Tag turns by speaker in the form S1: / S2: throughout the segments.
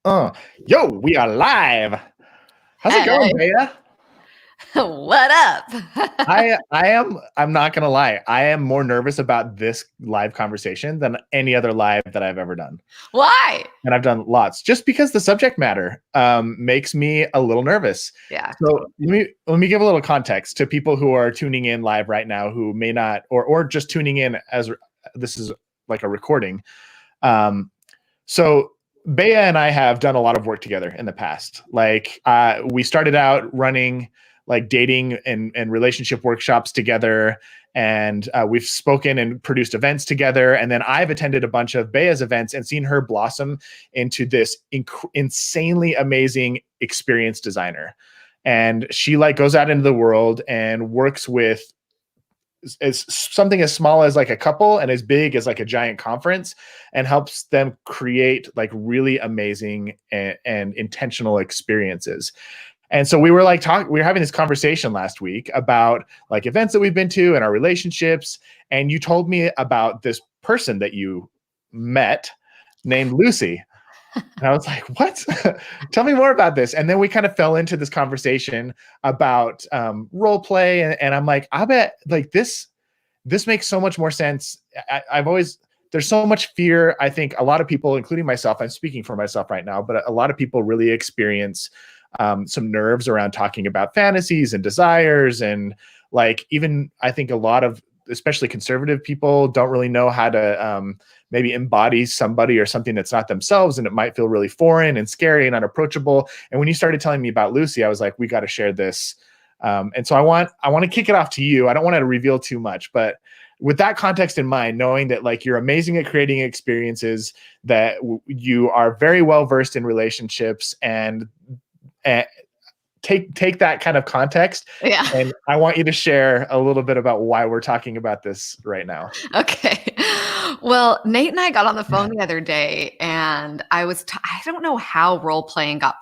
S1: Uh, Yo, we are live. How's it going,
S2: Hey,
S1: Baya?
S2: what up?
S1: I'm not gonna lie. I am more nervous about this live conversation than any other live that I've ever done.
S2: Why?
S1: And I've done lots just because the subject matter makes me a little nervous.
S2: Yeah,
S1: So
S2: totally.
S1: let me give a little context to people who are tuning in live right now who may not or just tuning in as this is like a recording. Um, So Bea and I have done a lot of work together in the past. Like we started out running like dating and relationship workshops together, and we've spoken and produced events together. And then I've attended a bunch of Bea's events and seen her blossom into this insanely amazing experience designer. And she like goes out into the world and works with as something as small as like a couple and as big as like a giant conference, and helps them create like really amazing and intentional experiences. And so we were like we were having this conversation last week about like events that we've been to and our relationships, and you told me about this person that you met named Lucy. And I was like, what? Tell me more about this. And then we kind of fell into this conversation about role play. And I'm like, I bet like this makes so much more sense. I've always, there's so much fear. I think a lot of people, including myself, I'm speaking for myself right now, but a lot of people really experience some nerves around talking about fantasies and desires. And like, even I think a lot of, especially conservative people, don't really know how to maybe embody somebody or something that's not themselves. And it might feel really foreign and scary and unapproachable. And when you started telling me about Lucy, I was like, we got to share this. And so I want to kick it off to you. I don't want to reveal too much, but with that context in mind, knowing that like you're amazing at creating experiences, that you are very well versed in relationships, and take that kind of context,
S2: Yeah.
S1: and I want you to share a little bit about why we're talking about this right now.
S2: Okay. Well, Nate and I got on the phone the other day, and I don't know how role playing got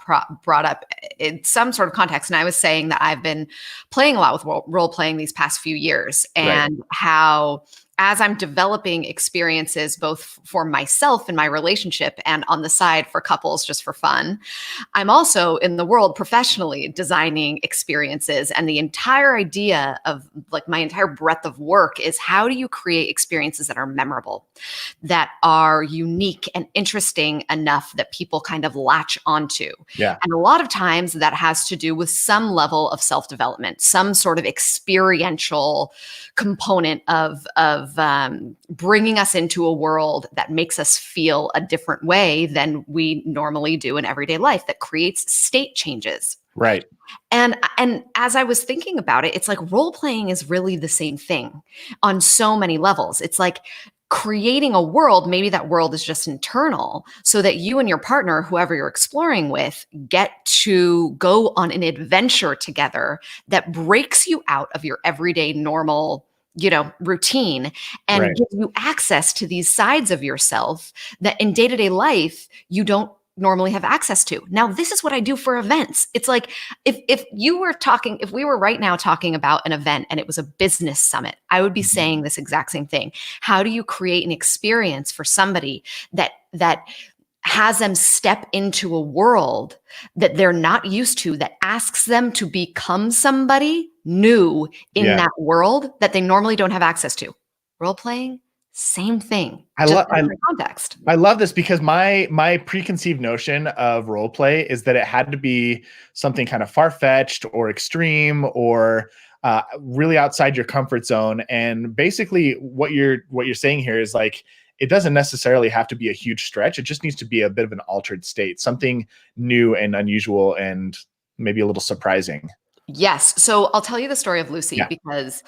S2: brought up in some sort of context. And I was saying that I've been playing a lot with role playing these past few years,
S1: Right.
S2: and how as I'm developing experiences both for myself in my relationship and on the side for couples just for fun, I'm also in the world professionally designing experiences. And the entire idea of like my entire breadth of work is how do you create experiences that are memorable, that are unique and interesting enough that people kind of latch onto.
S1: Yeah.
S2: And a lot of times that has to do with some level of self-development, some sort of experiential component of bringing us into a world that makes us feel a different way than we normally do in everyday life, that creates state changes.
S1: Right.
S2: And as I was thinking about it, it's like role playing is really the same thing on so many levels. It's like creating a world, maybe that world is just internal, so that you and your partner, whoever you're exploring with, get to go on an adventure together that breaks you out of your everyday normal, routine, and
S1: Right.
S2: gives you access to these sides of yourself that in day-to-day life you don't normally have access to. Now, this is what I do for events. It's like if we were right now talking about an event and it was a business summit, I would be saying this exact same thing. How do you create an experience for somebody that has them step into a world that they're not used to, that asks them to become somebody new in
S1: Yeah.
S2: that world that they normally don't have access to? Role playing, same thing,
S1: I
S2: just
S1: love
S2: in a different context.
S1: I love this because my preconceived notion of role play is that it had to be something kind of far-fetched or extreme or really outside your comfort zone. And basically what you're saying here is like, it doesn't necessarily have to be a huge stretch. It just needs to be a bit of an altered state, something new and unusual and maybe a little surprising.
S2: Yes. So I'll tell you the story of Lucy
S1: Yeah.
S2: because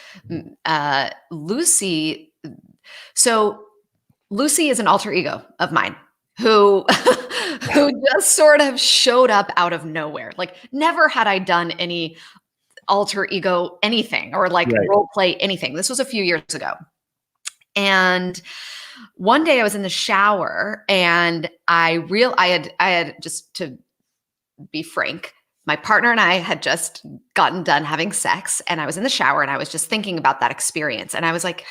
S2: Lucy, so Lucy is an alter ego of mine who who just sort of showed up out of nowhere. Like never had I done any alter ego anything or like
S1: Right.
S2: role play anything. This was a few years ago. And one day I was in the shower and I had just to be frank, my partner and I had just gotten done having sex, and I was in the shower and I was just thinking about that experience. And I was like,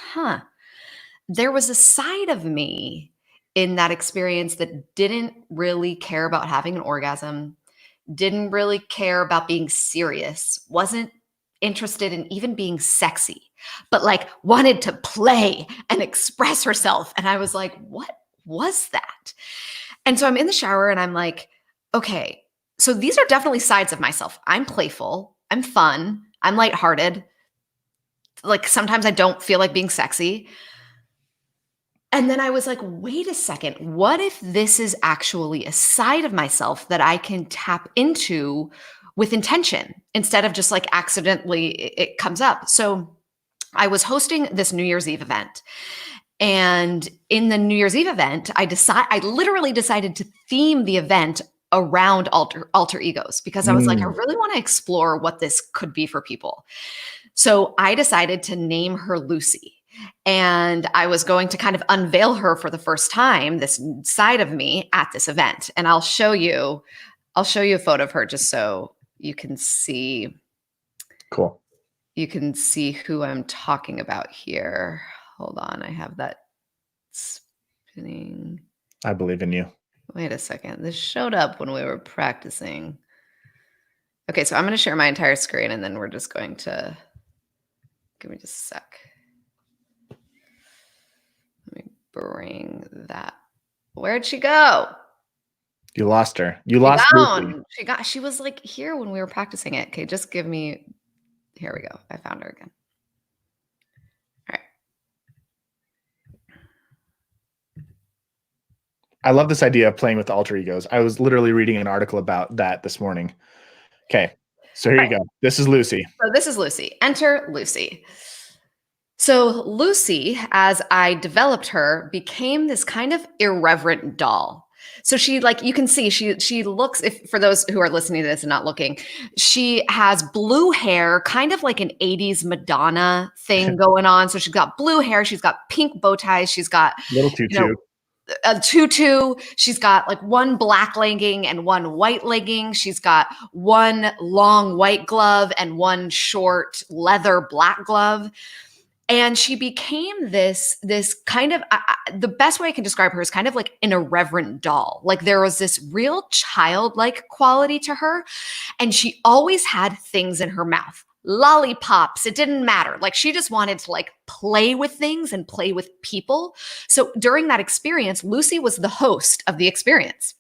S2: there was a side of me in that experience that didn't really care about having an orgasm, didn't really care about being serious, wasn't interested in even being sexy, but like wanted to play and express herself. And I was like, what was that? And so I'm in the shower and I'm like, okay, so these are definitely sides of myself. I'm playful, I'm fun, I'm lighthearted. Like sometimes I don't feel like being sexy. And then I was like, wait a second, what if this is actually a side of myself that I can tap into with intention instead of just like accidentally it comes up? So I was hosting this New Year's Eve event. And in the New Year's Eve event, I literally decided to theme the event around alter egos because I was like, I really want to explore what this could be for people. So I decided to name her Lucy. And I was going to kind of unveil her for the first time, this side of me at this event. And I'll show you a photo of her just so you can see.
S1: Cool.
S2: You can see who I'm talking about here. Hold on, I have that spinning.
S1: I believe in you.
S2: Wait a second. This showed up when we were practicing. Okay, so I'm going to share my entire screen and then we're just going to give me just a sec. Let me bring that. Where'd she go?
S1: You lost her. You lost Lucy.
S2: She was like here when we were practicing it. Okay, just give me. Here we go. I found her again. All right.
S1: I love this idea of playing with alter egos. I was literally reading an article about that this morning. Okay, so here you go. This is Lucy.
S2: So this is Lucy. Enter Lucy. So Lucy, as I developed her, became this kind of irreverent doll. So she, like, you can see, she looks, if for those who are listening to this and not looking, she has blue hair, kind of like an 80s Madonna thing going on. So she's got blue hair, she's got pink bow ties, she's got
S1: little tutu.
S2: A tutu. She's got like one black legging and one white legging. She's got one long white glove and one short leather black glove. And she became this kind of, the best way I can describe her is kind of like an irreverent doll. Like there was this real childlike quality to her. And she always had things in her mouth. Lollipops, it didn't matter. Like she just wanted to like play with things and play with people. So during that experience, Lucy was the host of the experience.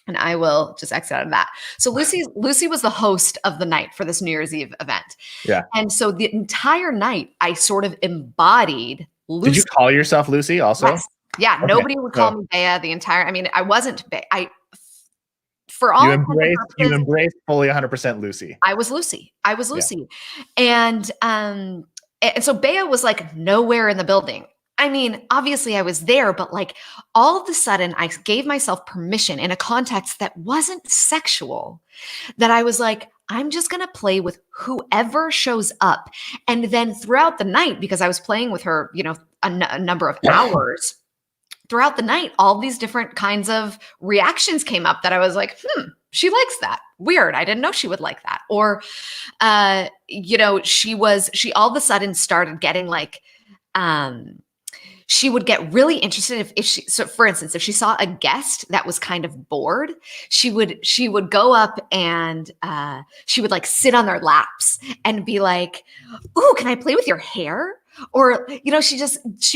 S2: And I will just exit out of that. So Lucy was the host of the night for this New Year's Eve event.
S1: Yeah.
S2: And so the entire night I sort of embodied Lucy.
S1: Did you call yourself Lucy also?
S2: Yes. Yeah. Okay. Nobody would call me Baya the entire, I mean, I wasn't Baya. For all
S1: you embraced fully 100% Lucy.
S2: I was Lucy. Yeah. And so Baya was like nowhere in the building. I mean, obviously I was there, but like all of a sudden I gave myself permission in a context that wasn't sexual, that I was like, I'm just going to play with whoever shows up. And then throughout the night, because I was playing with her, you know, a number of hours throughout the night, all these different kinds of reactions came up that I was like, she likes that. Weird. I didn't know she would like that. Or, you know, she all of a sudden started getting like, she would get really interested so for instance, if she saw a guest that was kind of bored, she would go up and she would like sit on their laps and be like, "Ooh, can I play with your hair?" Or, you know, she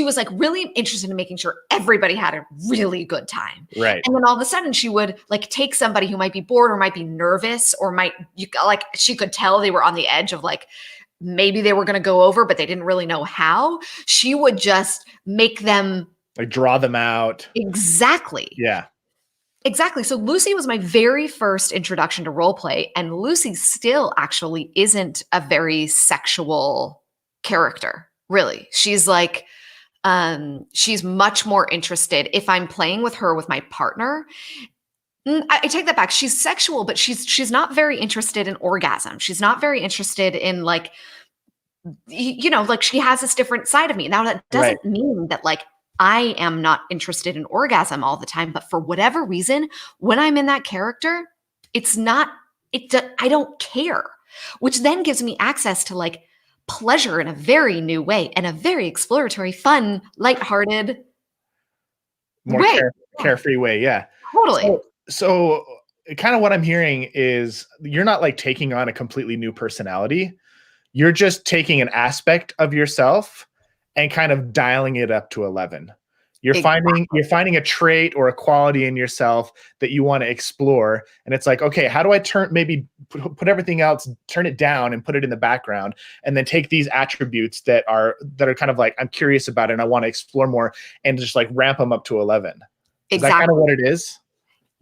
S2: was like really interested in making sure everybody had a really good time.
S1: Right.
S2: And then all of a sudden she would like take somebody who might be bored or might be nervous or she could tell they were on the edge of like, maybe they were going to go over, but they didn't really know how. She would just make them
S1: like draw them out.
S2: Exactly.
S1: Yeah.
S2: Exactly. So Lucy was my very first introduction to role play, and Lucy still actually isn't a very sexual character, really. She's like, she's much more interested if I'm playing with her with my partner. I take that back. She's sexual, but she's not very interested in orgasm. She's not very interested in like, you know, like she has this different side of me. Now that doesn't mean that like I am not interested in orgasm all the time, but for whatever reason, when I'm in that character, I don't care, which then gives me access to like pleasure in a very new way and a very exploratory, fun, lighthearted.
S1: more
S2: Way.
S1: carefree way. Yeah.
S2: Totally.
S1: So kind of what I'm hearing is you're not like taking on a completely new personality. You're just taking an aspect of yourself and kind of dialing it up to 11. You're finding a trait or a quality in yourself that you want to explore. And it's like, okay, how do I maybe put everything else, turn it down and put it in the background, and then take these attributes that are kind of like, I'm curious about it and I want to explore more, and just like ramp them up to 11. Is that kind of what it is?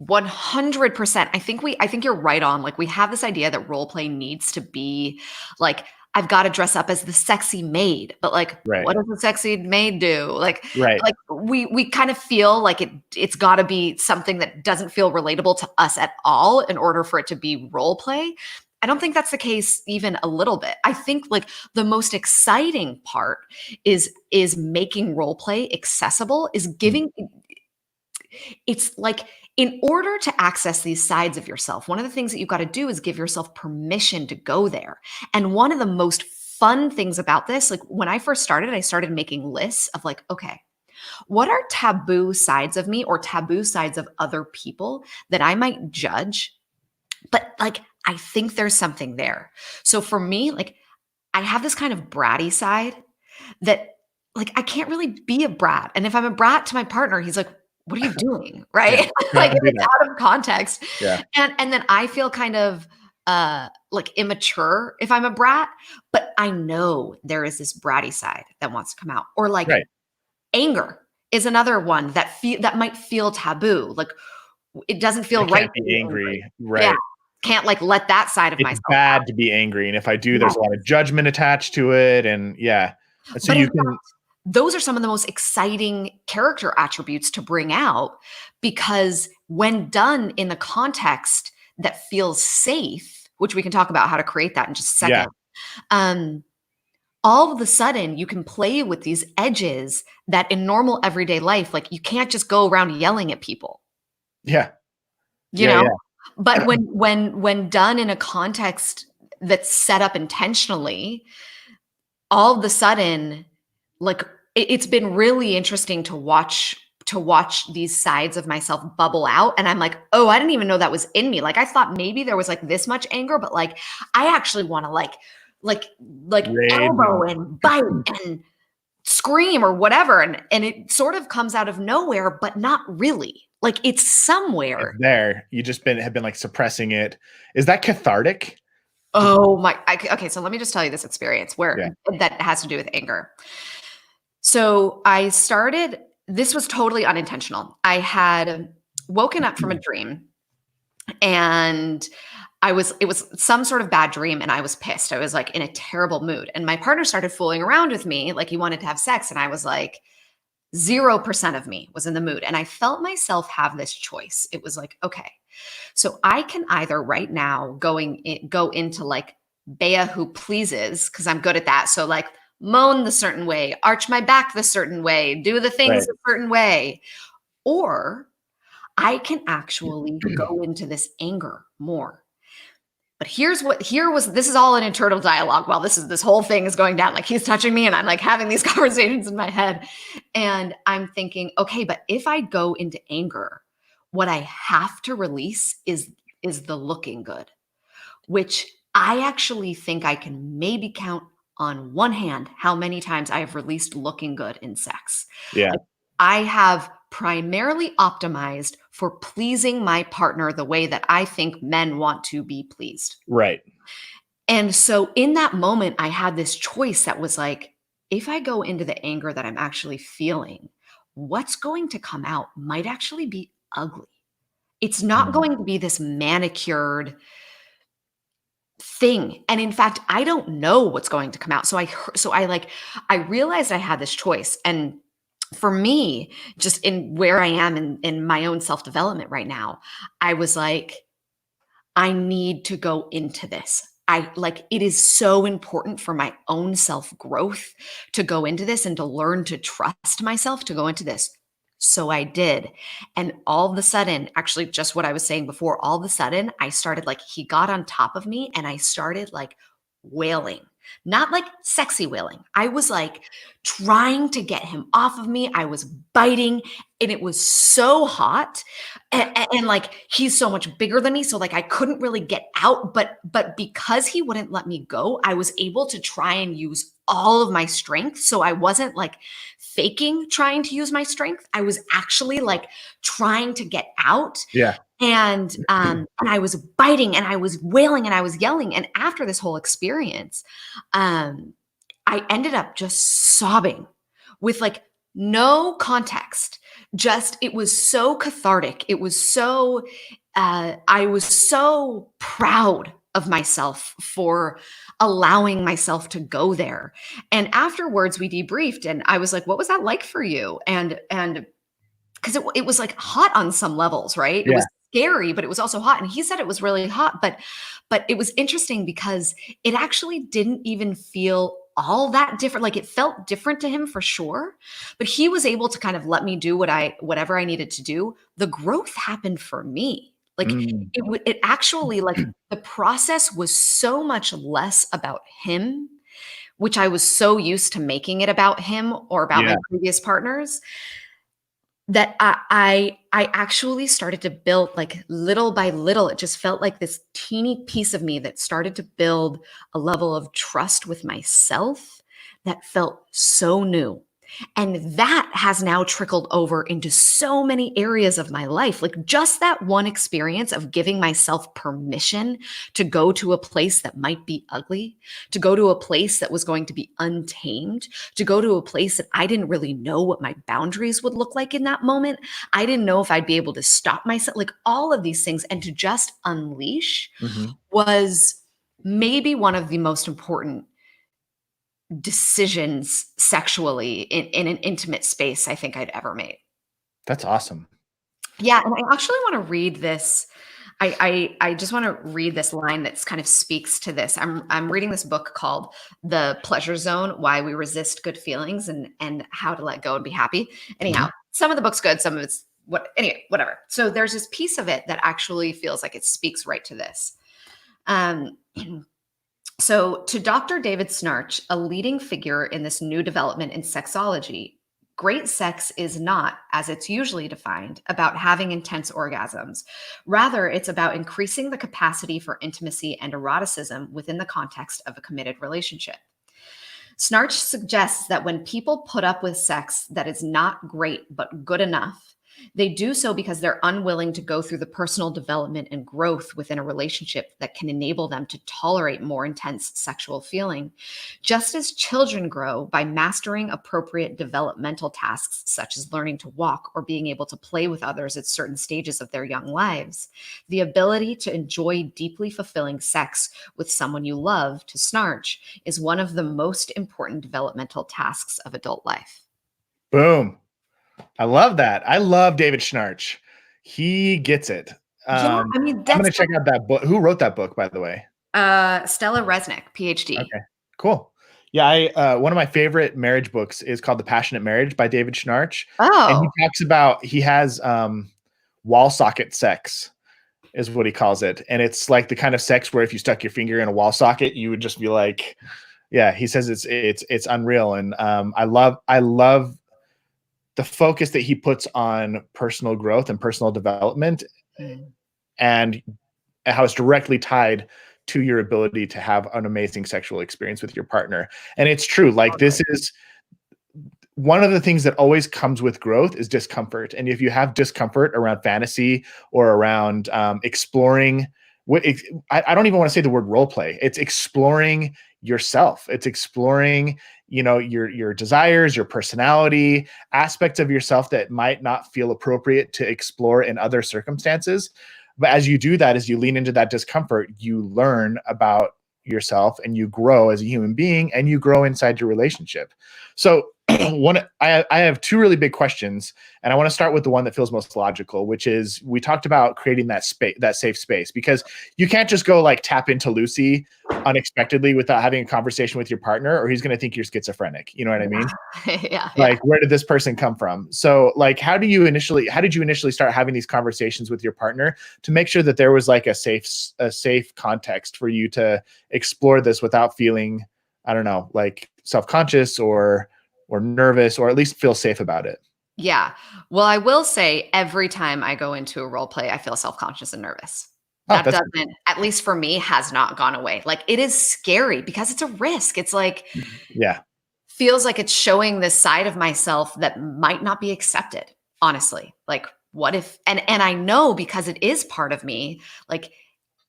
S2: 100%. I think you're right on. Like, we have this idea that role play needs to be like, I've got to dress up as the sexy maid, but like, what does the sexy maid do? Like we kind of feel like it's got to be something that doesn't feel relatable to us at all in order for it to be role play. I don't think that's the case even a little bit. I think like the most exciting part is making role play accessible, is giving it's like, in order to access these sides of yourself, one of the things that you've got to do is give yourself permission to go there. And one of the most fun things about this, like when I first started, I started making lists of like, okay, what are taboo sides of me or taboo sides of other people that I might judge? But like, I think there's something there. So for me, like, I have this kind of bratty side that like, I can't really be a brat. And if I'm a brat to my partner, he's like, what are you doing? Right?
S1: Yeah,
S2: Like, it's out of context.
S1: Yeah.
S2: And then I feel kind of like immature if I'm a brat, but I know there is this bratty side that wants to come out. Or like anger is another one that might feel taboo. Like, it doesn't feel right
S1: to be angry. Right.
S2: Yeah. Can't like let that side of myself
S1: bad
S2: out.
S1: to be angry. And if I do, there's a lot of judgment attached to it. And and so you can.
S2: Those are some of the most exciting character attributes to bring out, because when done in the context that feels safe, which we can talk about how to create that in just a second, all of a sudden you can play with these edges that in normal everyday life, like, you can't just go around yelling at people.
S1: Yeah.
S2: You know? But when done in a context that's set up intentionally, all of a sudden, like, it's been really interesting to watch these sides of myself bubble out. And I'm like, oh, I didn't even know that was in me. Like, I thought maybe there was like this much anger, but like, I actually want to like elbow and bite and scream or whatever. And it sort of comes out of nowhere, but not really. Like, it's somewhere.
S1: It's there. You just have been like suppressing it. Is that cathartic?
S2: Oh my. Okay. So let me just tell you this experience where that has to do with anger. So this was totally unintentional. I had woken up from a dream, and it was some sort of bad dream, and I was pissed. I was like in a terrible mood, and my partner started fooling around with me. Like, he wanted to have sex. And I was like, 0% of me was in the mood. And I felt myself have this choice. It was like, okay, so I can either right now go into like Baya who pleases, because I'm good at that. So like, moan the certain way, arch my back the certain way, do the things a certain way. Or I can actually go into this anger more. But this is all an internal dialogue while this whole thing is going down. Like, he's touching me and I'm like having these conversations in my head. And I'm thinking, okay, but if I go into anger, what I have to release is the looking good, which I actually think I can maybe count on one hand how many times I have released looking good in sex.
S1: Yeah.
S2: Like, I have primarily optimized for pleasing my partner the way that I think men want to be pleased.
S1: Right.
S2: And so in that moment, I had this choice that was like, if I go into the anger that I'm actually feeling, what's going to come out might actually be ugly. It's not going to be this manicured thing. And in fact, I don't know what's going to come out. So I realized I had this choice. And for me, just in where I am in my own self-development right now, I was like, I need to go into this. It is so important for my own self-growth to go into this and to learn to trust myself to go into this. So I did. And all of a sudden, actually just what I was saying before, all of a sudden I started like, he got on top of me and I started like wailing, not like sexy wailing. I was like trying to get him off of me. I was biting and it was so hot, and like he's so much bigger than me, so like I couldn't really get out, but because he wouldn't let me go, I was able to try and use all of my strength. So I wasn't like faking trying to use my strength. I was actually like trying to get out.
S1: Yeah.
S2: And I was biting and I was wailing and I was yelling. And after this whole experience, I ended up just sobbing with like no context. Just it was so cathartic. It was so I was so proud of myself for allowing myself to go there. And afterwards we debriefed and I was like, what was that like for you? And because it was like hot on some levels, right? It
S1: Yeah.
S2: was scary, but it was also hot. And he said it was really hot, but it was interesting because it actually didn't even feel all that different. Like it felt different to him for sure, but he was able to kind of let me do whatever I needed to do. The growth happened for me. Like
S1: Mm.
S2: it actually, like the process was so much less about him, which I was so used to making it about him or about
S1: Yeah.
S2: my previous partners, that I actually started to build, like little by little. It just felt like this teeny piece of me that started to build a level of trust with myself that felt so new. And that has now trickled over into so many areas of my life. Like just that one experience of giving myself permission to go to a place that might be ugly, to go to a place that was going to be untamed, to go to a place that I didn't really know what my boundaries would look like in that moment. I didn't know if I'd be able to stop myself, like all of these things, and to just unleash
S1: Mhm.
S2: was maybe one of the most important decisions sexually in an intimate space I think I'd ever made.
S1: That's awesome.
S2: Yeah, and I actually want to read this. I just want to read this line that's kind of speaks to this. I'm reading this book called The Pleasure Zone: Why We Resist Good Feelings and How to Let Go and Be Happy. Anyhow,
S1: Mhm.
S2: some of the book's good, some of it's whatever. So there's this piece of it that actually feels like it speaks right to this. Um, So, to Dr. David Snarch, a leading figure in this new development in sexology, great sex is not, as it's usually defined, about having intense orgasms. Rather, it's about increasing the capacity for intimacy and eroticism within the context of a committed relationship. Snarch suggests that when people put up with sex that is not great but good enough, they do so because they're unwilling to go through the personal development and growth within a relationship that can enable them to tolerate more intense sexual feeling. Just as children grow by mastering appropriate developmental tasks, such as learning to walk or being able to play with others at certain stages of their young lives, the ability to enjoy deeply fulfilling sex with someone you love, to Snarch, is one of the most important developmental tasks of adult life.
S1: Boom. I love that. I love David Schnarch. He gets it.
S2: Yeah, I mean,
S1: I'm
S2: that's
S1: gonna check out that book. Who wrote that book, by the way?
S2: Stella Resnick, PhD.
S1: Okay, cool. Yeah, one of my favorite marriage books is called The Passionate Marriage by David Schnarch, and he
S2: Oh,
S1: talks about he has wall socket sex is what he calls it, and it's like the kind of sex where if you stuck your finger in a wall socket, you would just be like, yeah. He says it's unreal, and I love the focus that he puts on personal growth and personal development,
S2: mm,
S1: and how it's directly tied to your ability to have an amazing sexual experience with your partner. And it's true. Like this
S2: totally.
S1: is one of the things that always comes with growth is discomfort. And if you have discomfort around fantasy or around exploring, I don't even want to say the word role play. It's exploring yourself. It's exploring, your desires, your personality, aspects of yourself that might not feel appropriate to explore in other circumstances. But as you do that, as you lean into that discomfort, you learn about yourself and you grow as a human being and you grow inside your relationship. So I have two really big questions, and I want to start with the one that feels most logical, which is we talked about creating that space, that safe space, because you can't just go like tap into Lucy unexpectedly without having a conversation with your partner, or he's going to think you're schizophrenic. You know what I mean?
S2: Yeah, yeah.
S1: Like, where did this person come from? So like, how did you initially start having these conversations with your partner to make sure that there was like a safe context for you to explore this without feeling, I don't know, like self-conscious or nervous, or at least feel safe about it?
S2: Yeah. Well, I will say every time I go into a role play, I feel self-conscious and nervous.
S1: Oh,
S2: That
S1: that's good.
S2: doesn't, at least for me, has not gone away. Like it is scary because it's a risk. It's like,
S1: Yeah.
S2: feels like it's showing this side of myself that might not be accepted, honestly. Like, what if, and I know because it is part of me, like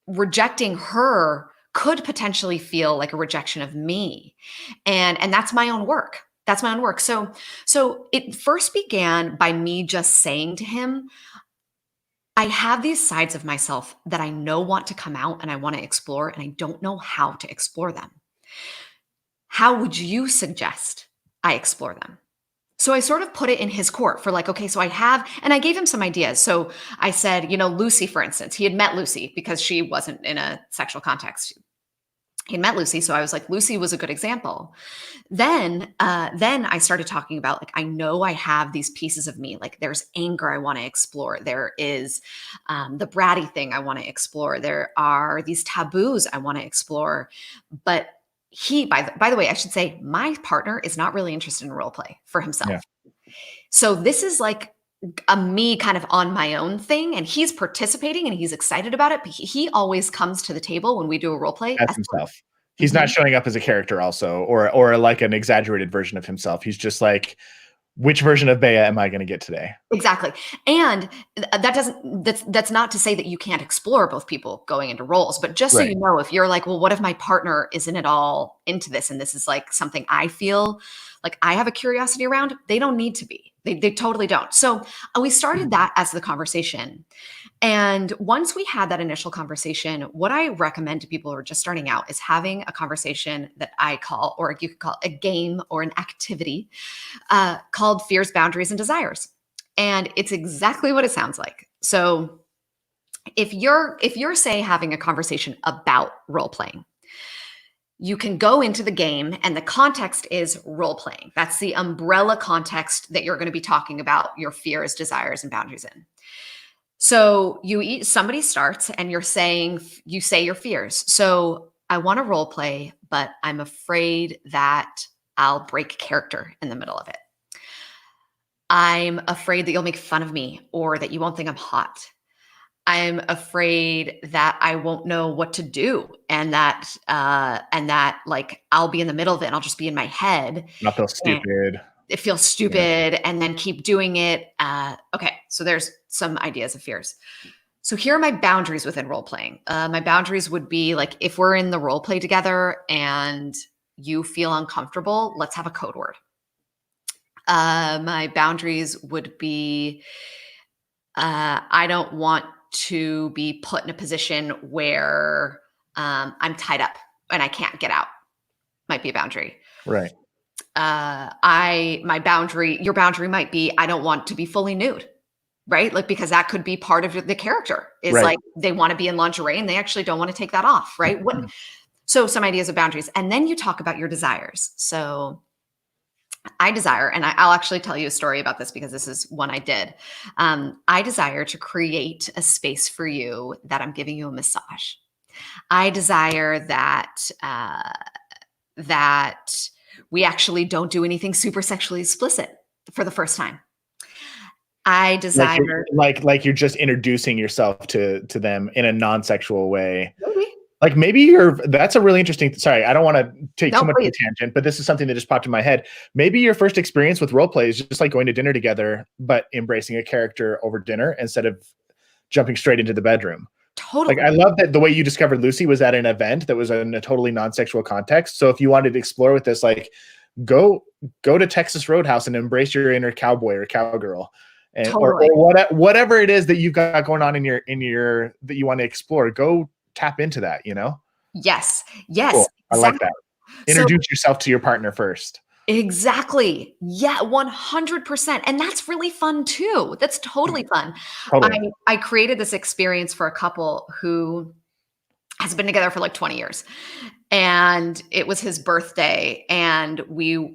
S2: rejecting her could potentially feel like a rejection of me. And that's my own work. That's my own work. So it first began by me just saying to him, I have these sides of myself that I know want to come out and I want to explore, and I don't know how to explore them. How would you suggest I explore them? So I sort of put it in his court for like, okay, so I have, and I gave him some ideas. So I said, Lucy, for instance, he had met Lucy because she wasn't in a sexual context. He met Lucy. So I was like, Lucy was a good example. Then I started talking about like, I know I have these pieces of me. Like there's anger I want to explore. There is the bratty thing I want to explore. There are these taboos I want to explore. But by the way, I should say my partner is not really interested in role play for
S1: Yeah.
S2: himself. So this is like a me kind of on my own thing, and he's participating and he's excited about it. But he always comes to the table when we do a role play.
S1: As himself. He's not showing up as a character also, or like an exaggerated version of himself. He's just like, which version of Bea am I going to get today?
S2: Exactly. And that's not to say that you can't explore both people going into roles, but just so
S1: Right.
S2: you know, if you're like, well, what if my partner isn't at all into this and this is like something I feel like I have a curiosity around, they don't need to be. They totally don't. So we started that as the conversation. And once we had that initial conversation, what I recommend to people who are just starting out is having a conversation that I call, or you could call a game or an activity called Fears, Boundaries, and Desires. And it's exactly what it sounds like. So if you're say having a conversation about role playing, you can go into the game and the context is role playing. That's the umbrella context that you're going to be talking about your fears, desires, and boundaries in. So somebody starts and you say your fears. So I want to role play, but I'm afraid that I'll break character in the middle of it. I'm afraid that you'll make fun of me or that you won't think I'm hot. I'm afraid that I won't know what to do and that like I'll be in the middle of it and I'll just be in my head.
S1: Not feel
S2: And
S1: stupid.
S2: it feels stupid and then keep doing it. Okay, so there's some ideas of fears. So here are my boundaries within role playing. My boundaries would be like, if we're in the role play together and you feel uncomfortable, let's have a code word. My boundaries would be, I don't want to be put in a position where I'm tied up and I can't get out. Might be a boundary.
S1: Right.
S2: Your boundary might be, I don't want to be fully nude, right? Like, because that could be part of the character is
S1: Right.
S2: like, they want to be in lingerie and they actually don't want to take that off. Right. So some ideas of boundaries. And then you talk about your desires. So I desire, and I'll actually tell you a story about this because this is one I did. I desire to create a space for you that I'm giving you a massage. I desire that we actually don't do anything super sexually explicit for the first time. I desire
S1: like you're just introducing yourself to them in a non-sexual way.
S2: maybe.
S1: Like maybe that's a really interesting, sorry, I don't want to take too much of a tangent, but this is something that just popped in my head. Maybe your first experience with role play is just like going to dinner together, but embracing a character over dinner instead of jumping straight into the bedroom.
S2: Totally.
S1: Like I love that the way you discovered Lucy was at an event that was in a totally non-sexual context. So if you wanted to explore with this, like go to Texas Roadhouse and embrace your inner cowboy or cowgirl. And,
S2: Totally.
S1: or whatever it is that you've got going on in your that you want to explore, go tap into that,
S2: Yes.
S1: Cool. I like that. Introduce yourself to your partner first.
S2: Exactly. Yeah, 100%. And that's really fun too. That's totally fun.
S1: Totally.
S2: I created this experience for a couple who has been together for like 20 years. And it was his birthday and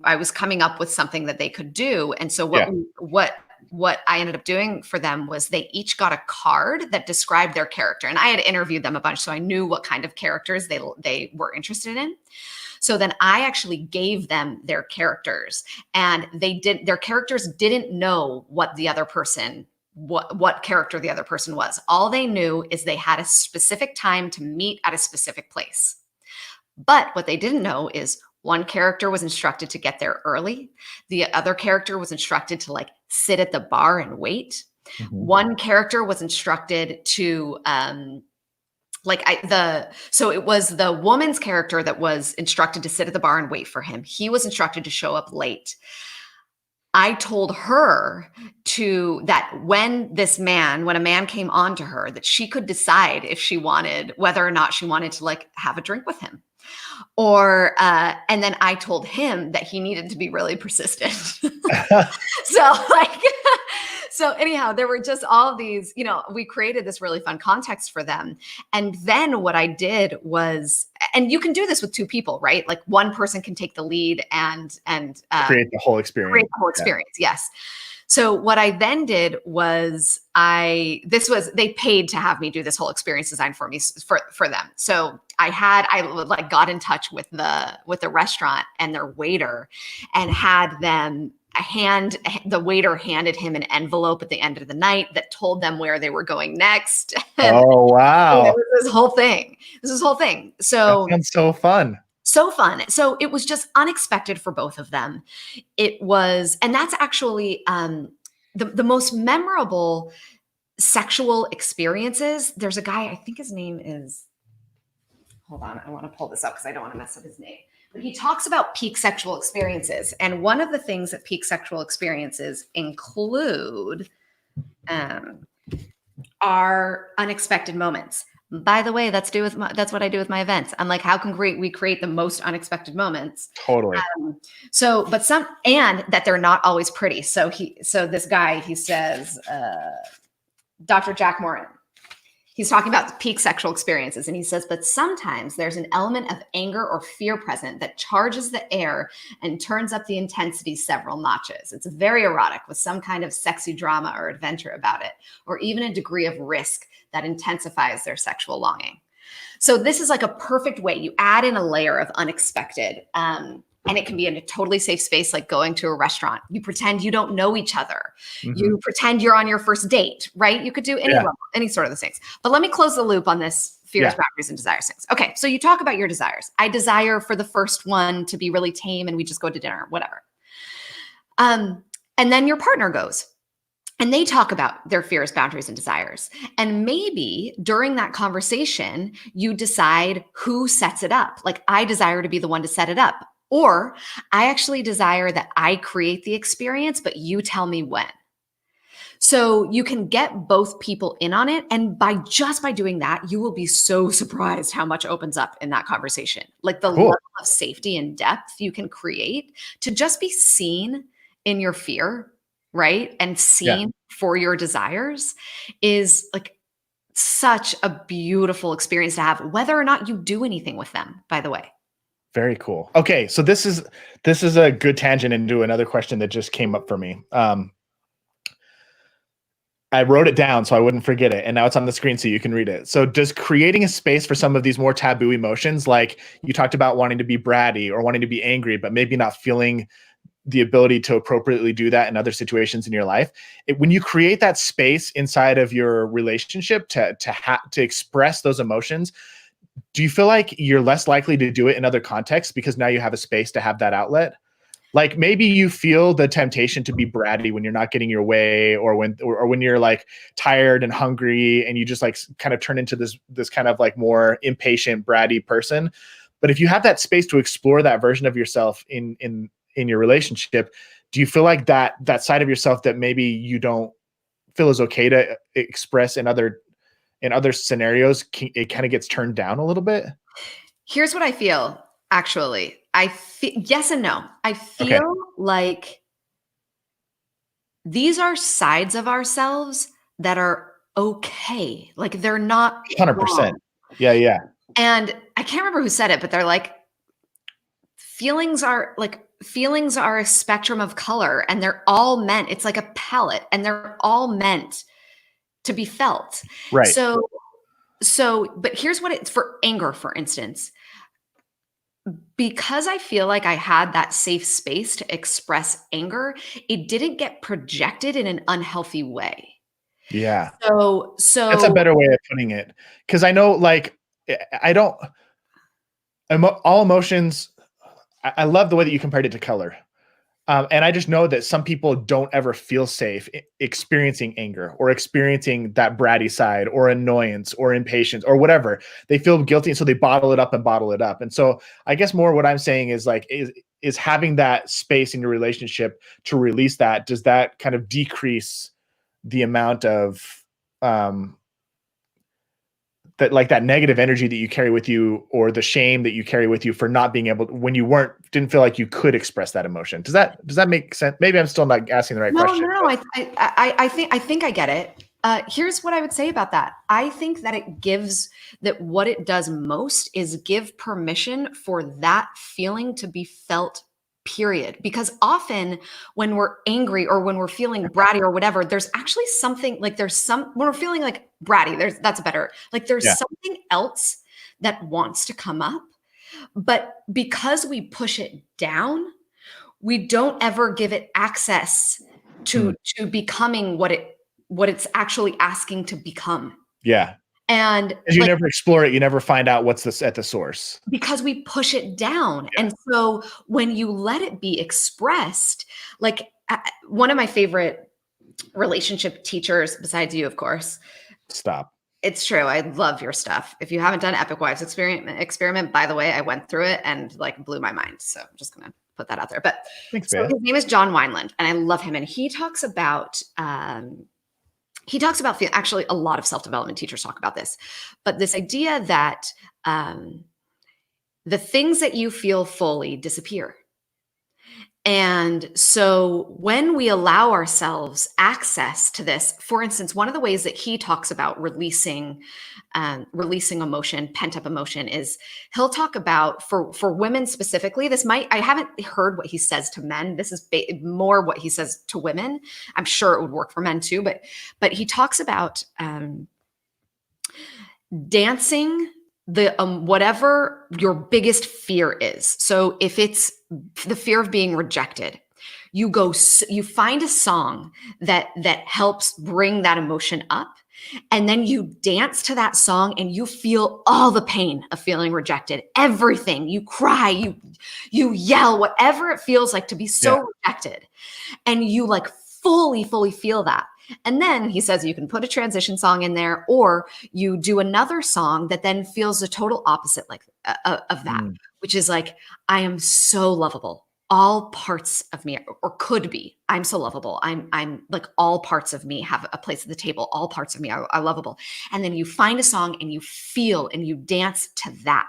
S2: I was coming up with something that they could do. And so what I ended up doing for them was they each got a card that described their character. And I had interviewed them a bunch, so I knew what kind of characters they were interested in. So then I actually gave them their characters, and their characters didn't know what the other person, what character the other person was. All they knew is they had a specific time to meet at a specific place. But what they didn't know is one character was instructed to get there early. The other character was instructed to like sit at the bar and wait. One character was instructed to so it was the woman's character that was instructed to sit at the bar and wait for him. He was instructed to show up late. I told her that when a man came on to her, that she could decide if she wanted, whether or not she wanted to like have a drink with him. Or, and then I told him that he needed to be really persistent. So anyhow, there were just all of these, we created this really fun context for them. And then what I did was, and you can do this with two people, right? Like one person can take the lead and
S1: create the whole experience.
S2: Yes. So what I then did was they paid to have me do this whole experience design for me, for them. So I like got in touch with the restaurant and their waiter and had them the waiter handed him an envelope at the end of the night that told them where they were going next.
S1: Oh, wow.
S2: It was this whole thing. So
S1: that sounds so fun.
S2: So fun. So it was just unexpected for both of them. It was, and that's actually the most memorable sexual experiences. There's a guy, I think his name is, hold on, I want to pull this up because I don't want to mess up his name. But he talks about peak sexual experiences. And one of the things that peak sexual experiences include are unexpected moments. By the way, that's what I do with my events. I'm like, how can we create the most unexpected moments?
S1: Totally.
S2: And that they're not always pretty. So this guy, he says, Dr. Jack Morin, he's talking about peak sexual experiences. And he says, but sometimes there's an element of anger or fear present that charges the air and turns up the intensity several notches. It's very erotic with some kind of sexy drama or adventure about it, or even a degree of risk that intensifies their sexual longing. So this is like a perfect way. You add in a layer of unexpected, and it can be in a totally safe space, like going to a restaurant. You pretend you don't know each other. You pretend you're on your first date, right? You could do any sort of those things. But let me close the loop on this fears, boundaries, and desires things. Okay, so you talk about your desires. I desire for the first one to be really tame and we just go to dinner, whatever. And then your partner goes. And they talk about their fears, boundaries, and desires. And maybe during that conversation, you decide who sets it up. Like, I desire to be the one to set it up. Or I actually desire that I create the experience, but you tell me when. So you can get both people in on it. And by doing that, you will be so surprised how much opens up in that conversation. Like the level of safety and depth you can create to just be seen in your fear, right? And seen for your desires is like such a beautiful experience to have, whether or not you do anything with them, by the way.
S1: Very cool. Okay. So this is a good tangent into another question that just came up for me. I wrote it down so I wouldn't forget it. And now it's on the screen so you can read it. So does creating a space for some of these more taboo emotions, like you talked about wanting to be bratty or wanting to be angry, but maybe not feeling the ability to appropriately do that in other situations in your life, when you create that space inside of your relationship to express those emotions, do you feel like you're less likely to do it in other contexts because now you have a space to have that outlet? Like maybe you feel the temptation to be bratty when you're not getting your way, or when you're like tired and hungry and you just like kind of turn into this kind of like more impatient, bratty person. But if you have that space to explore that version of yourself in your relationship, do you feel like that side of yourself that maybe you don't feel is okay to express in other scenarios, it kind of gets turned down a little bit?
S2: Here's what I feel, actually. I feel yes and no. I feel like these are sides of ourselves that are okay. Like they're not
S1: 100%.
S2: wrong.
S1: Yeah.
S2: And I can't remember who said it, but they're like, feelings are a spectrum of color, and they're all meant, it's like a palette, and they're all meant to be felt.
S1: Right.
S2: So, but here's what it's for anger, for instance. Because I feel like I had that safe space to express anger, it didn't get projected in an unhealthy way.
S1: Yeah.
S2: So
S1: That's a
S2: so
S1: better way of putting it. Cause I know like I don't all emotions. I love the way that you compared it to color. And I just know that some people don't ever feel safe experiencing anger or experiencing that bratty side or annoyance or impatience or whatever. They feel guilty, and so they bottle it up and bottle it up. And so I guess more what I'm saying is like is having that space in your relationship to release that. Does that kind of decrease the amount of um, that like that negative energy that you carry with you or the shame that you carry with you for not being able when you didn't feel like you could express that emotion? Does that make sense? Maybe I'm still not asking the right
S2: no,
S1: question,
S2: no,
S1: but
S2: I think I get it. Here's what I would say about that. I think that what it does most is give permission for that feeling to be felt, period. Because often when we're angry or when we're feeling bratty or whatever, there's actually something like when we're feeling like bratty, that's better. Like there's
S1: yeah.
S2: something else that wants to come up. But because we push it down, we don't ever give it access
S1: Hmm.
S2: to becoming what it's actually asking to become.
S1: Yeah.
S2: And
S1: Because you
S2: like
S1: never explore it, you never find out what's this at the source.
S2: because we push it down.
S1: Yeah.
S2: And so when you let it be expressed, like one of my favorite relationship teachers, besides you, of course,
S1: Stop.
S2: it's true. I love your stuff. If you haven't done Epic Wives experiment, by the way, I went through it and like blew my mind. So I'm just gonna put that out there. But
S1: Thanks,
S2: so
S1: Bea.
S2: his name is John Wineland, and I love him. And he talks about actually a lot of self-development teachers talk about this, but this idea that the things that you feel fully disappear. And so when we allow ourselves access to this, for instance, one of the ways that he talks about releasing emotion, pent up emotion, is he'll talk about for women specifically. I haven't heard what he says to men. This is more what he says to women. I'm sure it would work for men too, but he talks about dancing the whatever your biggest fear is. So if it's the fear of being rejected, you find a song that helps bring that emotion up, and then you dance to that song and you feel all the pain of feeling rejected, everything. You cry, you yell, whatever it feels like to be so
S1: Yeah.
S2: rejected, and you like fully feel that. And then he says you can put a transition song in there, or you do another song that then feels the total opposite, like of that,
S1: Mm.
S2: which is like, I am so lovable. All parts of me, or could be, I'm so lovable. I'm like, all parts of me have a place at the table. All parts of me are lovable. And then you find a song and you feel and you dance to that.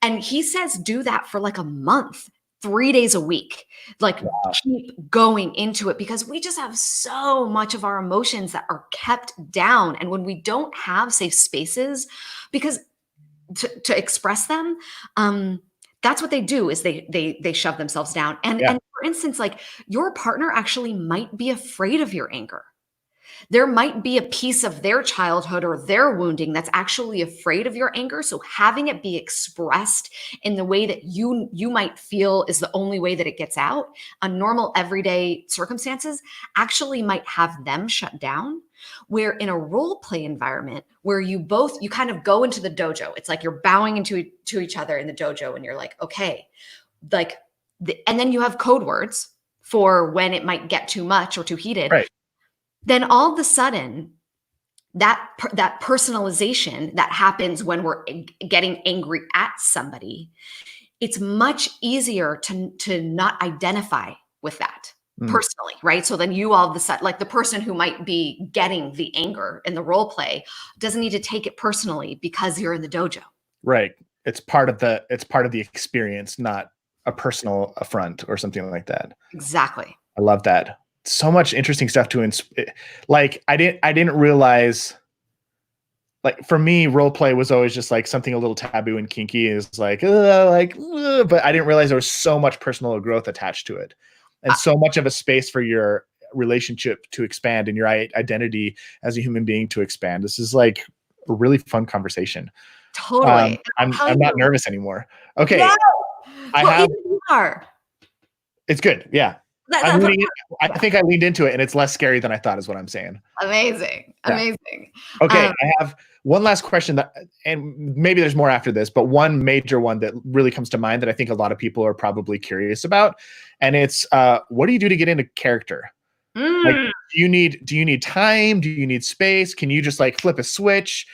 S2: And he says, do that for like a month, 3 days a week, like
S1: Wow.
S2: keep going into it, because we just have so much of our emotions that are kept down. And when we don't have safe spaces, because to express them, that's what they do, is they shove themselves down. And
S1: Yeah.
S2: and for instance, like your partner actually might be afraid of your anger. There might be a piece of their childhood or their wounding that's actually afraid of your anger. So having it be expressed in the way that you might feel is the only way that it gets out on normal everyday circumstances actually might have them shut down. Where in a role play environment where you kind of go into the dojo, it's like you're bowing into to each other in the dojo, and you're like, okay, like, and then you have code words for when it might get too much or too heated.
S1: Right.
S2: Then all of a sudden, that personalization that happens when we're getting angry at somebody, it's much easier to not identify with that
S1: Mm.
S2: personally, right? So then you all of a sudden, like the person who might be getting the anger in the role play doesn't need to take it personally because you're in the dojo.
S1: Right. It's part of the experience, not a personal affront or something like that.
S2: Exactly.
S1: I love that. So much interesting stuff like I didn't realize, like for me, role play was always just like something a little taboo and kinky. Is like, but I didn't realize there was so much personal growth attached to it, and so much of a space for your relationship to expand and your identity as a human being to expand. This is like a really fun conversation.
S2: Totally. And I'll
S1: I'm
S2: tell
S1: not
S2: you,
S1: nervous anymore. Okay.
S2: yeah.
S1: I
S2: Well,
S1: have.
S2: even you are.
S1: It's good. Yeah. I think I leaned into it, and it's less scary than I thought, is what I'm saying.
S2: Amazing.
S1: Yeah.
S2: Amazing.
S1: Okay, I have one last question and maybe there's more after this, but one major one that really comes to mind that I think a lot of people are probably curious about, and it's what do you do to get into character? Like, do you need time? Do you need space? Can you just like flip a switch?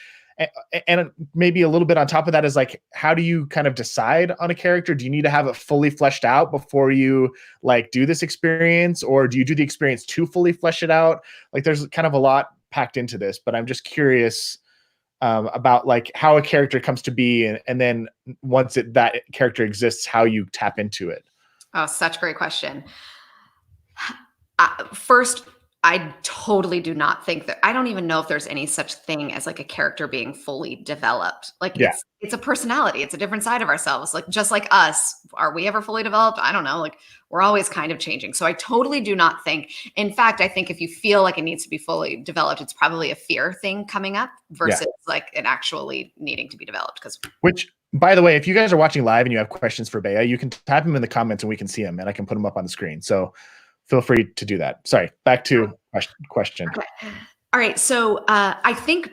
S1: And maybe a little bit on top of that is like, how do you kind of decide on a character? Do you need to have it fully fleshed out before you like do this experience, or do you do the experience to fully flesh it out? Like, there's kind of a lot packed into this, but I'm just curious about like how a character comes to be, and then once that character exists, how you tap into it.
S2: Oh, such a great question. First, I totally do not think that, I don't even know if there's any such thing as like a character being fully developed. Like
S1: Yeah.
S2: it's a personality. It's a different side of ourselves. Like just like us, are we ever fully developed? I don't know. Like we're always kind of changing. So I totally do not think, in fact, I think if you feel like it needs to be fully developed, it's probably a fear thing coming up versus like it actually needing to be developed.
S1: Which, by the way, if you guys are watching live and you have questions for Baya, you can type them in the comments and we can see them and I can put them up on the screen. So feel free to do that. Sorry, back to question.
S2: Okay. All right. So I think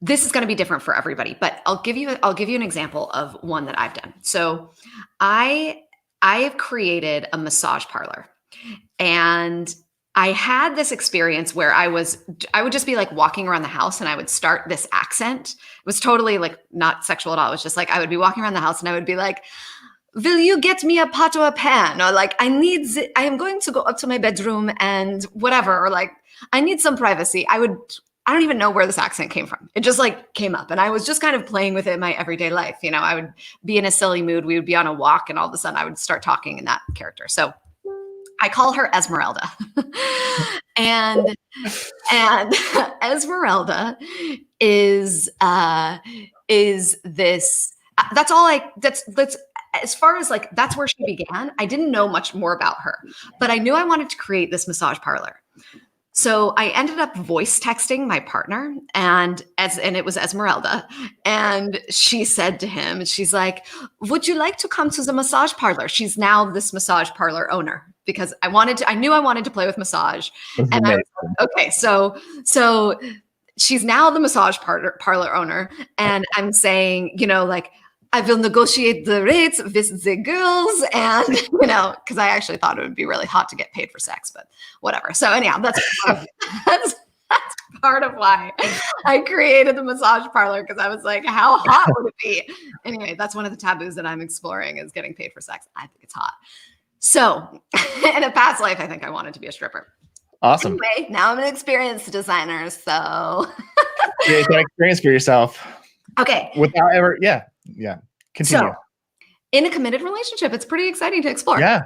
S2: this is going to be different for everybody, but I'll give you an example of one that I've done. So I have created a massage parlor, and I had this experience where I would just be like walking around the house and I would start this accent. It was totally like not sexual at all. It was just like, I would be walking around the house and I would be like, will you get me a pot or a pan? Or like, I am going to go up to my bedroom and whatever. Or like, I need some privacy. I don't even know where this accent came from. It just like came up and I was just kind of playing with it in my everyday life. You know, I would be in a silly mood. We would be on a walk and all of a sudden I would start talking in that character. So I call her Esmeralda. and Esmeralda is this, that's as far as like, that's where she began. I didn't know much more about her, but I knew I wanted to create this massage parlor. So I ended up voice texting my partner and it was Esmeralda. And she said to him, she's like, would you like to come to the massage parlor? She's now this massage parlor owner because I knew I wanted to play with massage. And I was like, okay, so she's now the massage parlor owner. And I'm saying, you know, like, I will negotiate the rates with the girls, and you know, because I actually thought it would be really hot to get paid for sex, but whatever. So anyhow, that's part of why I created the massage parlor, because I was like, how hot would it be? Anyway, that's one of the taboos that I'm exploring, is getting paid for sex. I think it's hot. So in a past life, I think I wanted to be a stripper.
S1: Awesome.
S2: Anyway, now I'm an experienced designer, so
S1: it's an experience for yourself.
S2: Okay.
S1: Without ever, yeah. Continue.
S2: So, in a committed relationship, it's pretty exciting to explore.
S1: Yeah.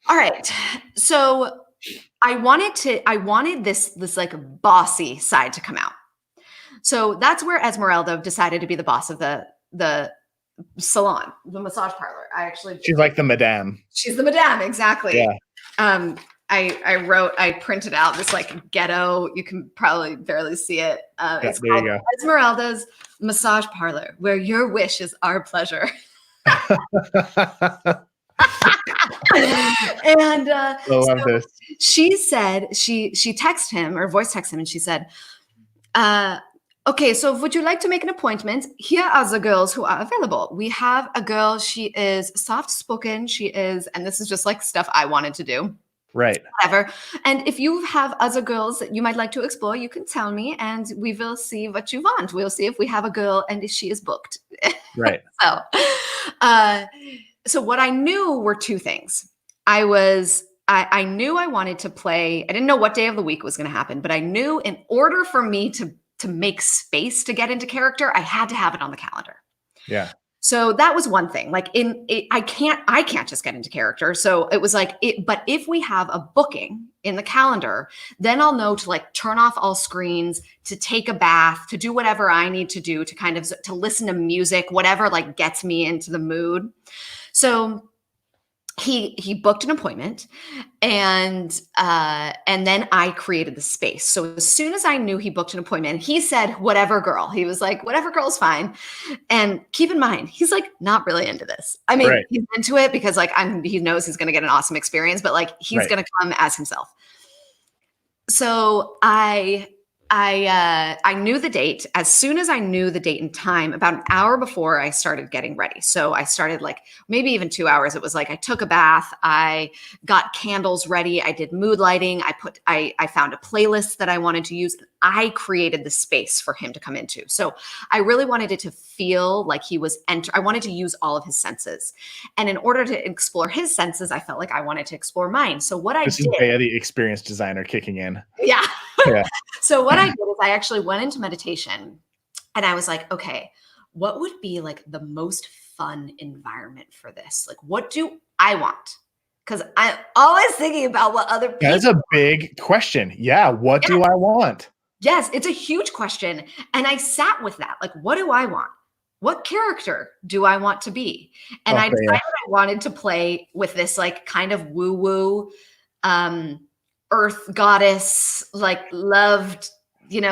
S2: All right. So I wanted this like bossy side to come out. So that's where Esmeralda decided to be the boss of the salon, the massage parlor.
S1: She's like the madame.
S2: She's the madame, exactly.
S1: Yeah.
S2: I printed out this like ghetto, you can probably barely see it. It's
S1: there
S2: called
S1: you go.
S2: Esmeralda's Massage Parlor, where your wish is our pleasure. And
S1: I love this.
S2: She said, she texted him or voice texted him, and she said, okay, so would you like to make an appointment? Here are the girls who are available. We have a girl, she is soft-spoken, and this is just like stuff I wanted to do.
S1: Right.
S2: Whatever. And if you have other girls that you might like to explore, you can tell me and we will see what you want. We'll see if we have a girl and if she is booked.
S1: Right.
S2: So what I knew were two things. I knew I wanted to play. I didn't know what day of the week was going to happen, but I knew in order for me to make space to get into character, I had to have it on the calendar.
S1: Yeah.
S2: So that was one thing. Like I can't just get into character. So it was like, but if we have a booking in the calendar, then I'll know to like turn off all screens, to take a bath, to do whatever I need to do, to kind of to listen to music, whatever like gets me into the mood. So he booked an appointment, and then I created the space. So as soon as I knew he booked an appointment, he said, "Whatever, girl." He was like, "Whatever, girl's fine." And keep in mind, he's like not really into this. I mean,
S1: Right.
S2: he's into it because like he knows he's going to get an awesome experience, but like he's
S1: Right.
S2: going to come as himself. So I knew the date. As soon as I knew the date and time, about an hour before I started getting ready. So I started like maybe even 2 hours. It was like I took a bath, I got candles ready, I did mood lighting, I found a playlist that I wanted to use. I created the space for him to come into. So I really wanted it to feel like he was I wanted to use all of his senses. And in order to explore his senses, I felt like I wanted to explore mine. So what I
S1: This is
S2: did,
S1: Baya, the experienced designer, kicking in.
S2: yeah.
S1: Yeah.
S2: So what I did is I actually went into meditation, and I was like, okay, what would be like the most fun environment for this? Like, what do I want? Because I'm always thinking about what other people.
S1: That's a big question. Yeah. What do I want?
S2: Yes, it's a huge question. And I sat with that. Like, what do I want? What character do I want to be? And I decided I wanted to play with this like kind of woo-woo earth goddess, like loved,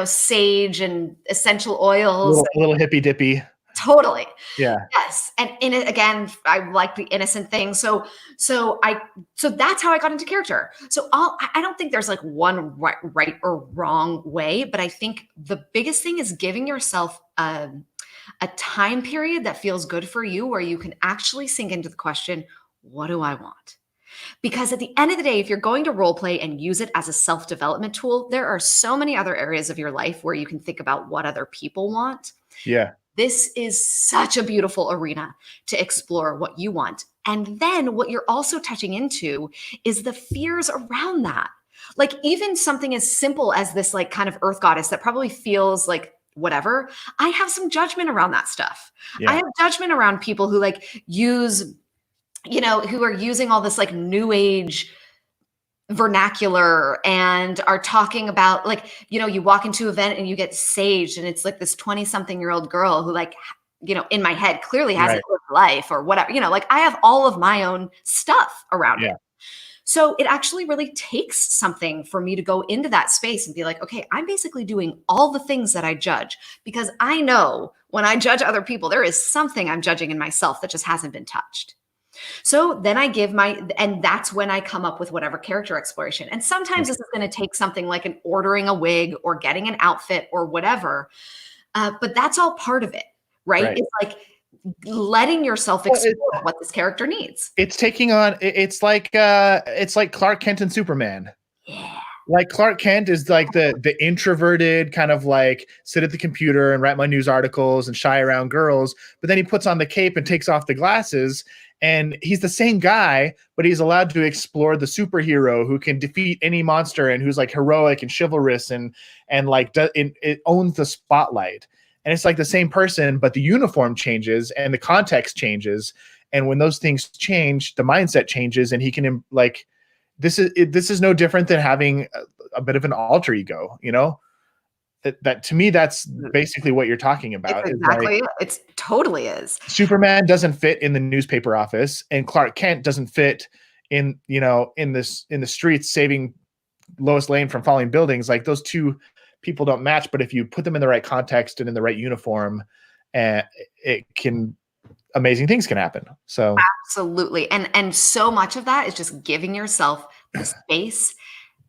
S2: sage and essential oils.
S1: Little hippy dippy.
S2: Totally.
S1: Yeah.
S2: Yes. And in it again, I like the innocent thing. So that's how I got into character. So I don't think there's like one right or wrong way, but I think the biggest thing is giving yourself a time period that feels good for you, where you can actually sink into the question, what do I want? Because at the end of the day, if you're going to role play and use it as a self-development tool, there are so many other areas of your life where you can think about what other people want.
S1: Yeah.
S2: This is such a beautiful arena to explore what you want. And then what you're also touching into is the fears around that. Like even something as simple as this like kind of earth goddess that probably feels like whatever. I have some judgment around that stuff.
S1: Yeah.
S2: I have judgment around people who like use, who are using all this like new age vernacular and are talking about like, you walk into an event and you get saged, and it's like this 20-something-year-old girl who like, in my head clearly hasn't lived life or whatever, like I have all of my own stuff around it. So it actually really takes something for me to go into that space and be like, okay, I'm basically doing all the things that I judge, because I know when I judge other people, there is something I'm judging in myself that just hasn't been touched. So then I and that's when I come up with whatever character exploration. And sometimes this is going to take something like ordering a wig or getting an outfit or whatever. But that's all part of it, right? It's like letting yourself explore what this character needs.
S1: It's taking on, it's like Clark Kent and Superman.
S2: Yeah.
S1: Like Clark Kent is like the introverted kind of like sit at the computer and write my news articles and shy around girls. But then he puts on the cape and takes off the glasses, and he's the same guy, but he's allowed to explore the superhero who can defeat any monster and who's like heroic and chivalrous and like it owns the spotlight. And it's like the same person, but the uniform changes and the context changes. And when those things change, the mindset changes, and he can like. This is no different than having a bit of an alter ego, that to me, that's basically what you're talking about.
S2: It's exactly. It totally is.
S1: Superman doesn't fit in the newspaper office, and Clark Kent doesn't fit in the streets saving Lois Lane from falling buildings. Like those two people don't match, but if you put them in the right context and in the right uniform, amazing things can happen. So
S2: absolutely. And so much of that is just giving yourself the space,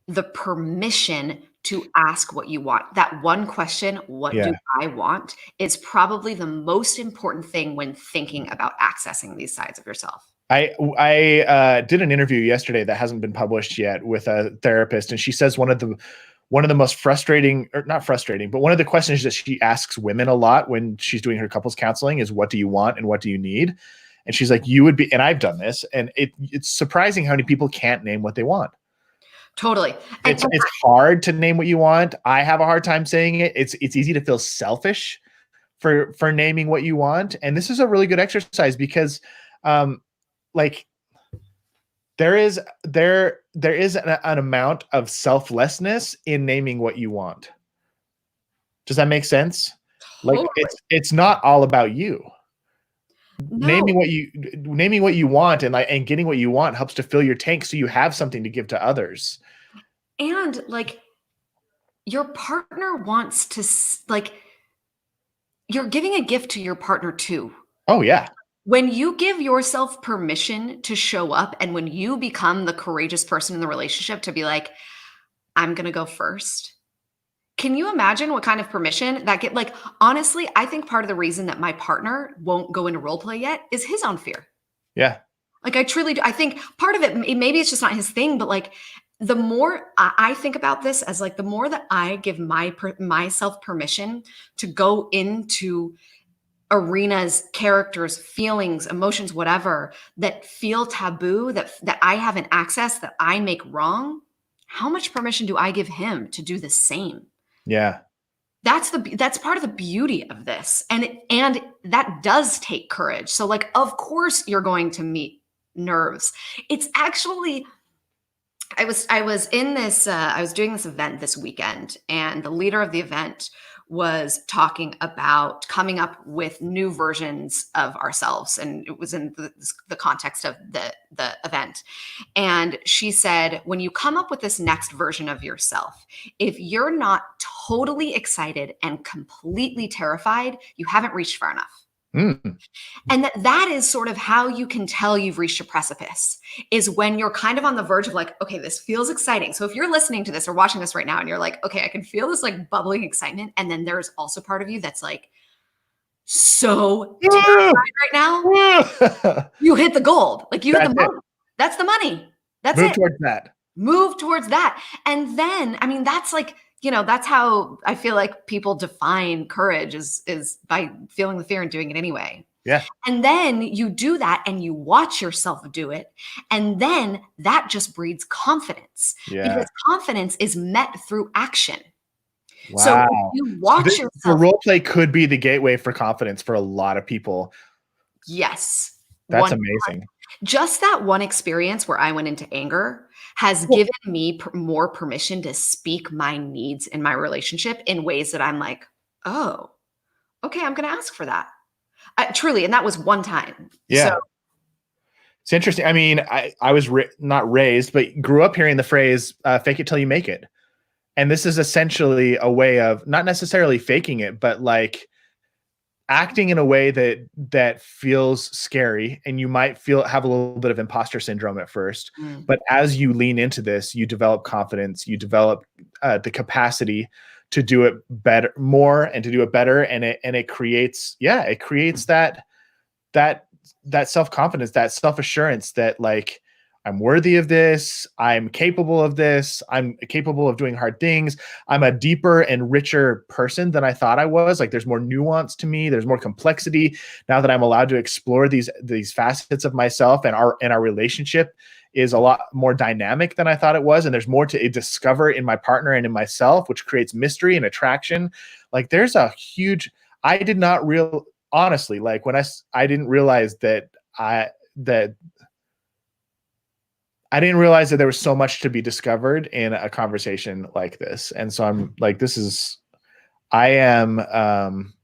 S2: the permission to ask what you want. That one question, what do I want, is probably the most important thing when thinking about accessing these sides of yourself.
S1: I did an interview yesterday that hasn't been published yet with a therapist, and she says one of the most frustrating, or not frustrating, but one of the questions that she asks women a lot when she's doing her couples counseling is, what do you want and what do you need? And she's like, you would be, and I've done this, and it's surprising how many people can't name what they want.
S2: Totally.
S1: It's hard to name what you want. I have a hard time saying it. It's easy to feel selfish for naming what you want. And this is a really good exercise because like there is an amount of selflessness in naming what you want. Does that make sense? Totally. Like it's not all about you.
S2: No.
S1: naming what you want and getting what you want helps to fill your tank so you have something to give to others.
S2: And like your partner wants to like you're giving a gift to your partner too.
S1: Oh yeah.
S2: When you give yourself permission to show up and when you become the courageous person in the relationship to be like, I'm going to go first. Can you imagine what kind of permission that get like honestly, I think part of the reason that my partner won't go into role play yet is his own fear.
S1: Yeah.
S2: Like I truly do. I think part of it maybe it's just not his thing, but like the more I think about this as like the more that I give myself permission to go into arenas, characters, feelings, emotions, whatever that feel taboo, that I haven't accessed, that I make wrong, how much permission do I give him to do the same?
S1: Yeah.
S2: That's part of the beauty of this. And that does take courage. So like of course you're going to meet nerves. It's actually I was in this I was doing this event this weekend and the leader of the event was talking about coming up with new versions of ourselves and it was in the context of the event and she said when you come up with this next version of yourself if you're not totally excited and completely terrified you haven't reached far enough.
S1: Mm.
S2: And that is sort of how you can tell you've reached a precipice is when you're kind of on the verge of like, okay, this feels exciting. So if you're listening to this or watching this right now and you're like, okay, I can feel this like bubbling excitement. And then there's also part of you that's like so terrified right now. You hit the gold. Like you hit the money. That's the money. That's
S1: Move
S2: it.
S1: towards that.
S2: Move towards that. And then, I mean, that's like, you know, that's how I feel like people define courage is by feeling the fear and doing it anyway.
S1: Yeah.
S2: And then you do that and you watch yourself do it. And then that just breeds confidence.
S1: Yeah.
S2: Because confidence is met through action.
S1: Wow.
S2: So if you watch yourself.
S1: The role play could be the gateway for confidence for a lot of people.
S2: Yes.
S1: That's amazing.
S2: Just that one experience where I went into anger has given me more permission to speak my needs in my relationship in ways that I'm like, oh, okay, I'm going to ask for that. Truly. And that was one time.
S1: Yeah.
S2: So,
S1: it's interesting. I mean, I was not raised, but grew up hearing the phrase, fake it till you make it. And this is essentially a way of not necessarily faking it, but like acting in a way that feels scary and you might have a little bit of imposter syndrome at first, but as you lean into this, you develop confidence, you develop the capacity to do it better, more and to do it better. And it creates that self-confidence, that self-assurance that like, I'm worthy of this. I'm capable of this. I'm capable of doing hard things. I'm a deeper and richer person than I thought I was. Like there's more nuance to me. There's more complexity now that I'm allowed to explore these facets of myself, and our relationship is a lot more dynamic than I thought it was. And there's more to discover in my partner and in myself, which creates mystery and attraction. Like there's a huge, I did not honestly, like when I didn't realize that I didn't realize that there was so much to be discovered in a conversation like this. And so I'm like, I am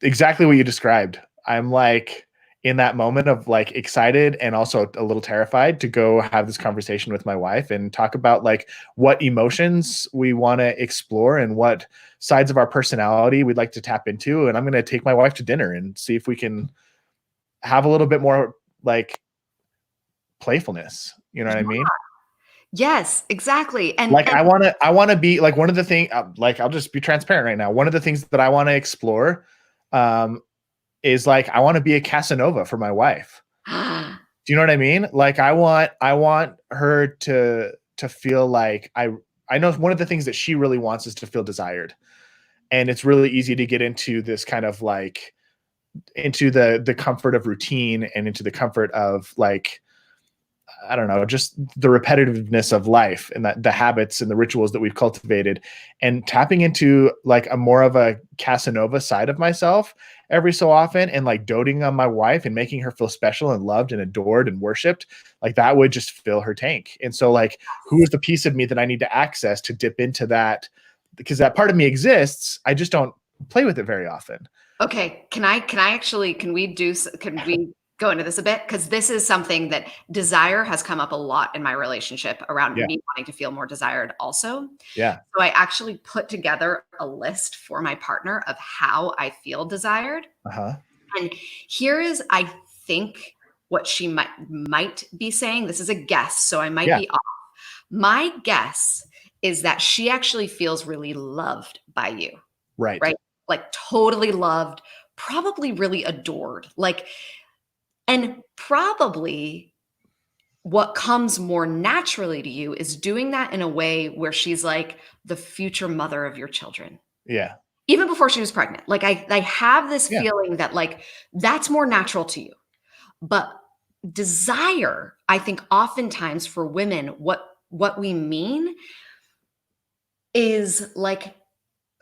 S1: exactly what you described. I'm like in that moment of like excited and also a little terrified to go have this conversation with my wife and talk about like what emotions we want to explore and what sides of our personality we'd like to tap into. And I'm going to take my wife to dinner and see if we can have a little bit more like playfulness. You know what I mean?
S2: Yes, exactly. And
S1: like, I want to be like one of the things, like, I'll just be transparent right now. One of the things that I want to explore, is like, I want to be a Casanova for my wife. Do you know what I mean? Like, I want her to feel like I know one of the things that she really wants is to feel desired. And it's really easy to get into this kind of like, into the comfort of routine and into the comfort of like, I don't know, just the repetitiveness of life and the habits and the rituals that we've cultivated, and tapping into like a more of a Casanova side of myself every so often, and like doting on my wife and making her feel special and loved and adored and worshiped. Like that would just fill her tank. And so like, who is the piece of me that I need to access to dip into that? Because that part of me exists. I just don't play with it very often.
S2: Okay, can we go into this a bit? Because this is something that desire has come up a lot in my relationship around
S1: Yeah.
S2: me wanting to feel more desired also.
S1: Yeah.
S2: So I actually put together a list for my partner of how I feel desired.
S1: Uh-huh.
S2: And here is, I think, what she might be saying. This is a guess, so I might
S1: Yeah.
S2: be off. My guess is that she actually feels really loved by you,
S1: Right.
S2: right? Like totally loved, probably really adored. Like, and probably what comes more naturally to you is doing that in a way where she's like the future mother of your children.
S1: Yeah.
S2: Even before she was pregnant. Like I have this
S1: Yeah.
S2: feeling that like that's more natural to you. But desire, I think oftentimes for women, what we mean is like,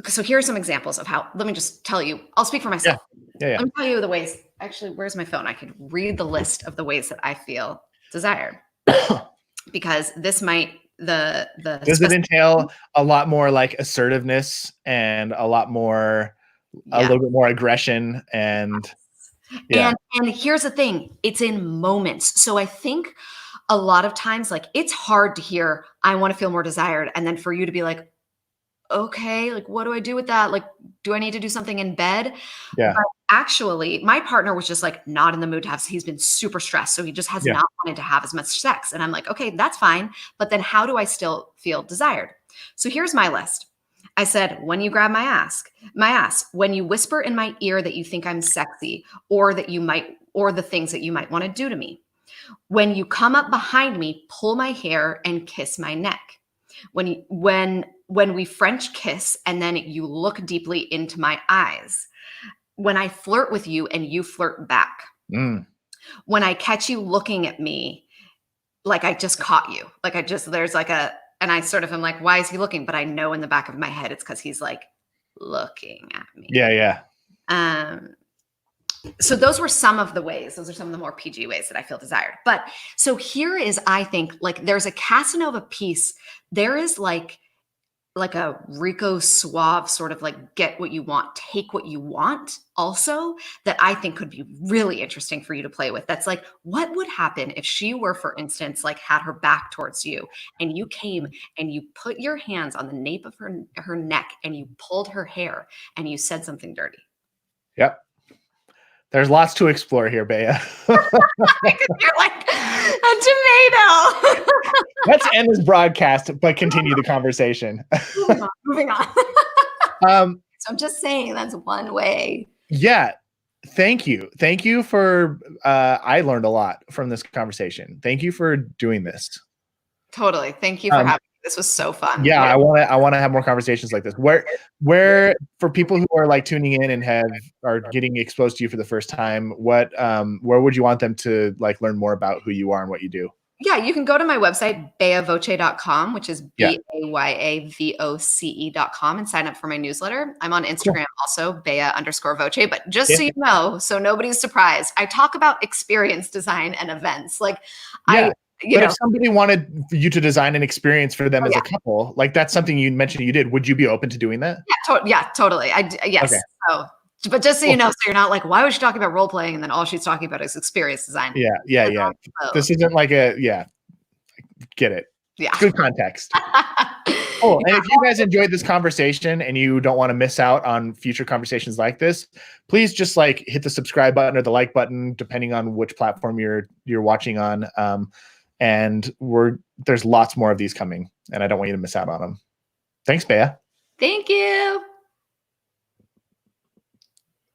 S2: so here are some examples of how, let me just tell you, I'll speak for
S1: Yeah.
S2: myself.
S1: Yeah.
S2: Let me tell you the ways, actually, where's my phone? I could read the list of the ways that I feel desired
S1: Yeah.
S2: because this might, the
S1: Does it entail a lot more like assertiveness and a little bit more aggression and yeah.
S2: And here's the thing, it's in moments. So I think a lot of times, like it's hard to hear, I want to feel more desired. And then for you to be like, okay, like what do I do with that? Like, do I need to do something in bed?
S1: Yeah.
S2: But actually, my partner was just like not in the mood to have, he's been super stressed. So he just has
S1: Yeah.
S2: not wanted to have as much sex. And I'm like, okay, that's fine. But then how do I still feel desired? So here's my list. I said, when you grab my ass, when you whisper in my ear that you think I'm sexy or the things that you might want to do to me. When you come up behind me, pull my hair and kiss my neck. When we French kiss and then you look deeply into my eyes. When I flirt with you and you flirt back.
S1: Mm.
S2: When I catch you looking at me like I just caught you. Like there's like and I sort of am like, why is he looking? But I know in the back of my head, it's because he's like looking at me.
S1: Yeah. Yeah.
S2: So those were some of the ways. Those are some of the more PG ways that I feel desired. But so here is, I think, like there's a Casanova piece. There is like a Rico Suave sort of like get what you want, take what you want also that I think could be really interesting for you to play with. That's like, what would happen if she were, for instance, like had her back towards you and you came and you put your hands on the nape of her neck and you pulled her hair and you said something dirty.
S1: Yep. There's lots to explore here, Baya.
S2: You're like a tomato.
S1: Let's end this broadcast, but continue the conversation.
S2: Moving on. So I'm just saying that's one way.
S1: Yeah. Thank you. Thank you for, I learned a lot from this conversation. Thank you for doing this.
S2: Totally. Thank you for having me. This was so fun.
S1: Yeah, I want to have more conversations like this. Where for people who are like tuning in and are getting exposed to you for the first time, where would you want them to like learn more about who you are and what you do?
S2: Yeah, you can go to my website, bayavoce.com, which is BAYAVOCE.com, and sign up for my newsletter. I'm on Instagram also, Baya_Voce, but just so you know, so nobody's surprised, I talk about experience design and events. Like if
S1: somebody wanted you to design an experience for them as a couple, like that's something you mentioned you did, would you be open to doing that?
S2: Yeah, totally. Yes.
S1: Okay.
S2: So, but just so you know, so you're not like, why was she talking about role playing and then all she's talking about is experience design?
S1: Yeah. This isn't like get it.
S2: Yeah.
S1: Good context. Oh, and if you guys enjoyed this conversation and you don't want to miss out on future conversations like this, please just like hit the subscribe button or the like button, depending on which platform you're watching on. And there's lots more of these coming, and I don't want you to miss out on them. Thanks, Baya.
S2: Thank you.